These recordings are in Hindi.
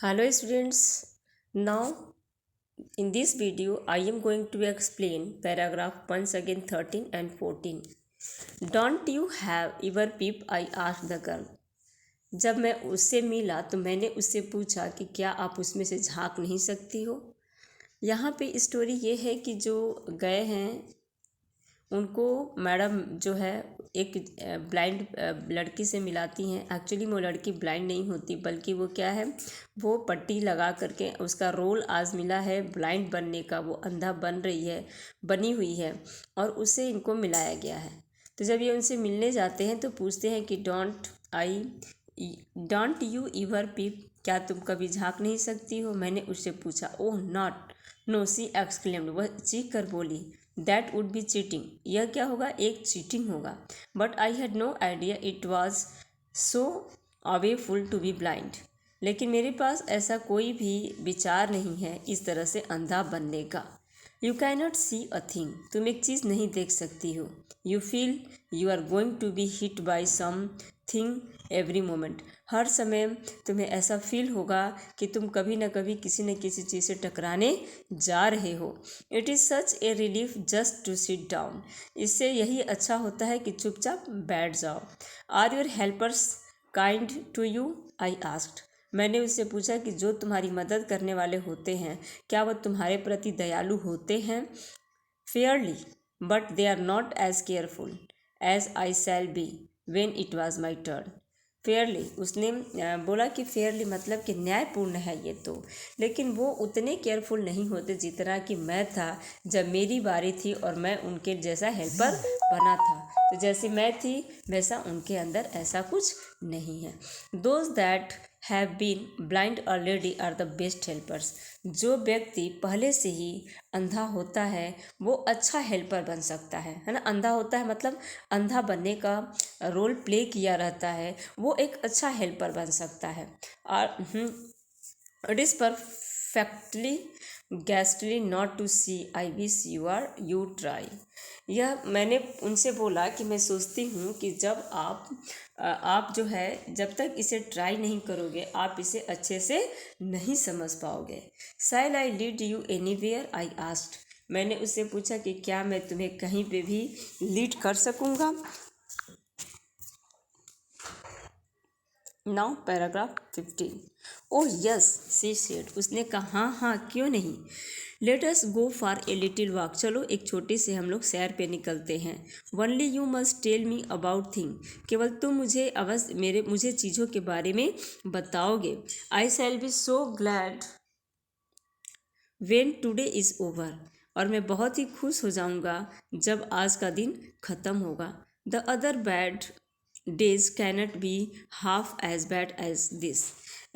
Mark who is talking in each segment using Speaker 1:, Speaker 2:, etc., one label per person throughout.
Speaker 1: Hello students, now in this video I am going to explain paragraph once again 13 and 14. Don't you have ever peep? I asked the girl. जब मैं उससे मिला तो मैंने उससे पूछा कि क्या आप उसमें से झांक नहीं सकती हो। यहाँ पे स्टोरी ये है कि जो गए हैं उनको मैडम जो है एक ब्लाइंड लड़की से मिलाती हैं। एक्चुअली वो लड़की ब्लाइंड नहीं होती, बल्कि वो क्या है, वो पट्टी लगा करके उसका रोल आज मिला है ब्लाइंड बनने का। वो अंधा बनी हुई है और उससे इनको मिलाया गया है। तो जब ये उनसे मिलने जाते हैं तो पूछते हैं कि डोंट यू इवर पीप, क्या तुम कभी झांक नहीं सकती हो। मैंने उससे पूछा। Oh not no, she exclaimed, वह चीख कर बोली। दैट वुड बी चीटिंग, यह क्या होगा, एक चीटिंग होगा। But I had no idea it was so awful to be blind, लेकिन मेरे पास ऐसा कोई भी विचार नहीं है इस तरह से अंधा बनने का। You cannot see a thing, तुम एक चीज़ नहीं देख सकती हो। You feel you are going to be hit by something every moment, हर समय तुम्हें ऐसा फील होगा कि तुम कभी ना कभी किसी न किसी चीज़ से टकराने जा रहे हो। It is such a relief just to sit down, इससे यही अच्छा होता है कि चुपचाप बैठ जाओ। Are your helpers kind to you? I asked, मैंने उससे पूछा कि जो तुम्हारी मदद करने वाले होते हैं क्या वह तुम्हारे प्रति दयालु होते हैं? Fairly, but they are not as careful as I shall be when it was my turn. Fairly, उसने बोला कि फेयरली मतलब कि न्यायपूर्ण है ये तो, लेकिन वो उतने केयरफुल नहीं होते जितना कि मैं था जब मेरी बारी थी और मैं उनके जैसा हेल्पर बना था। तो जैसे मैं थी वैसा उनके अंदर ऐसा कुछ नहीं है। Those that have been blind already are the best helpers, जो व्यक्ति पहले से ही अंधा होता है वो अच्छा हेल्पर बन सकता है ना। अंधा होता है मतलब अंधा बनने का रोल प्ले किया रहता है, वो एक अच्छा हेल्पर बन सकता है। और it is perfectly ghastly not to see, I wish you try. यह मैंने उनसे बोला कि मैं सोचती हूँ कि जब आप जो है जब तक इसे ट्राई नहीं करोगे आप इसे अच्छे से नहीं समझ पाओगे। Shall I lead you anywhere? I asked, मैंने उससे पूछा कि क्या मैं तुम्हें कहीं पे भी लीड कर सकूँगा। Now paragraph 15। Oh yes she said, उसने कहा हाँ हाँ क्यों नहीं। Let us go for a little walk, चलो एक छोटी से हम लोग सैर पे निकलते हैं। Only you must tell me about thing, केवल तुम मुझे चीज़ों के बारे में बताओगे। I shall be so glad when today is over, और मैं बहुत ही खुश हो जाऊंगा जब आज का दिन ख़त्म होगा। The other bad days cannot be half as bad as this,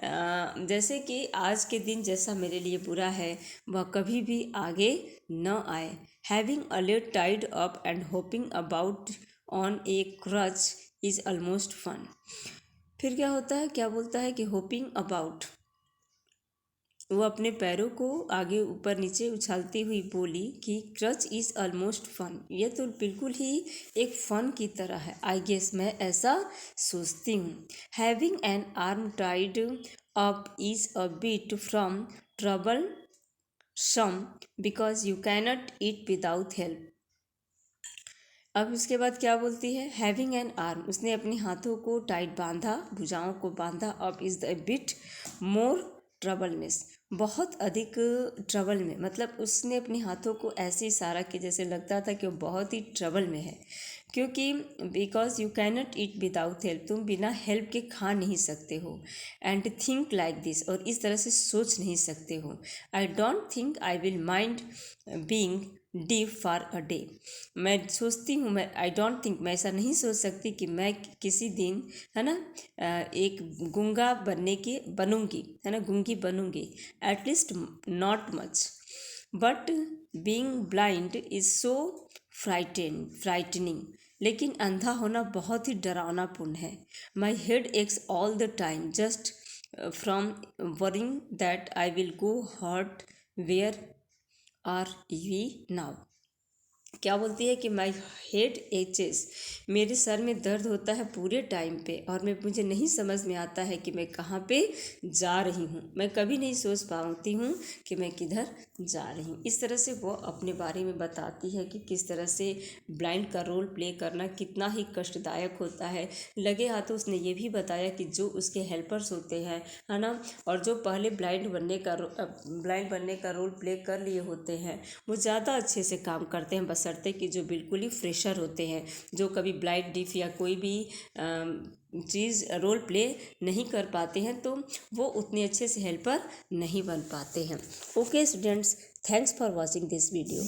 Speaker 1: जैसे कि आज के दिन जैसा मेरे लिए बुरा है वह कभी भी आगे न आए। Having a leg tied up and hopping about on a crutch is almost fun. फिर क्या होता है, क्या बोलता है कि होपिंग अबाउट, वो अपने पैरों को आगे ऊपर नीचे उछालती हुई बोली कि क्रच इज़ ऑलमोस्ट फन, यह तो बिल्कुल ही एक फ़न की तरह है। आई गेस, मैं ऐसा सोचती हूँ। Having an arm tied up is a bit from troublesome because you cannot eat without help. अब उसके बाद क्या बोलती है, हैविंग एन आर्म, उसने अपने हाथों को टाइट बांधा, भुजाओं को बांधा। अब इज़ द बिट मोर ट्रबलनेस, बहुत अधिक ट्रबल में, मतलब उसने अपने हाथों को ऐसे इशारा किया जैसे लगता था कि वो बहुत ही ट्रबल में है। क्योंकि because you cannot eat without help, तुम बिना हेल्प के खा नहीं सकते हो। एंड थिंक लाइक दिस, और इस तरह से सोच नहीं सकते हो। I don't think I will mind being deep for a day, मैं सोचती हूँ, मैं आई डोंट थिंक, मैं ऐसा नहीं सोच सकती कि मैं किसी दिन है ना एक गूंगा बनूंगी, है ना, गूंगी बनूंगी। At least not much, but being blind is so frightening, लेकिन अंधा होना बहुत ही डरावनापूर्ण है। My head aches all the time just from worrying that I will go hurt where are we now. क्या बोलती है कि माई हेड एचेस, मेरे सर में दर्द होता है पूरे टाइम पे, और मुझे नहीं समझ में आता है कि मैं कहाँ पे जा रही हूँ, मैं कभी नहीं सोच पाती हूँ कि मैं किधर जा रही हूँ। इस तरह से वो अपने बारे में बताती है कि किस तरह से ब्लाइंड का रोल प्ले करना कितना ही कष्टदायक होता है। लगे हाथों उसने ये भी बताया कि जो उसके हेल्पर्स होते हैं, है ना, और जो पहले ब्लाइंड बनने का रोल प्ले कर लिए होते हैं, वो ज़्यादा अच्छे से काम करते हैं, बशर्ते कि जो बिल्कुल ही फ्रेशर होते हैं, जो कभी ब्लाइंड डिफ या कोई भी चीज़ रोल प्ले नहीं कर पाते हैं, तो वो उतने अच्छे से हेल्पर नहीं बन पाते हैं। Okay students, thanks for watching this video.